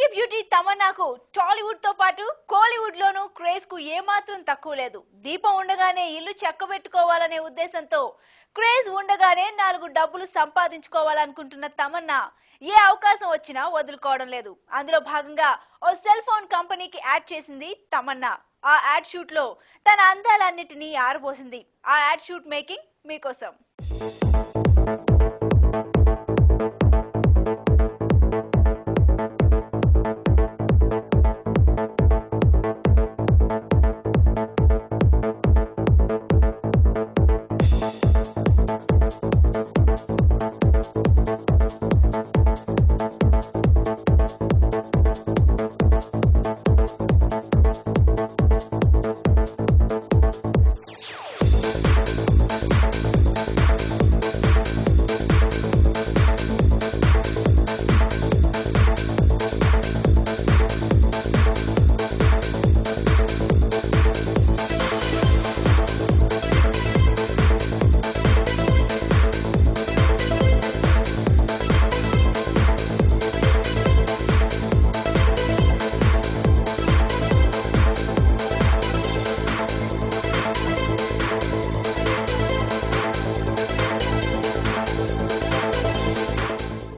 Milky beauty తమన్నాకు Tollywood తో పాటు కోలీవుడ్ లోనూ క్రేజ్ కు ఏమాత్రం తక్కువ లేదు. దీపం ఉండగానే ఇల్లు చక్కబెట్టుకోవాలనే ఉద్దేశంతో క్రేజ్ ఉండగానే 4 డబ్బులు సంపాదించుకోవాలనుకుంటున్న తమన్నా ఏ అవకాశం వచ్చినా వదులుకోవడం లేదు. అందులో భాగంగా ఓ సెల్ ఫోన్ కంపెనీకి యాడ్ చేసింది తమన్నా. ఆ యాడ్ షూట్ లో తన అందాలన్నిటినీ ఆరబోసింది. ఆ యాడ్ షూట్ మేకింగ్ మీకోసం.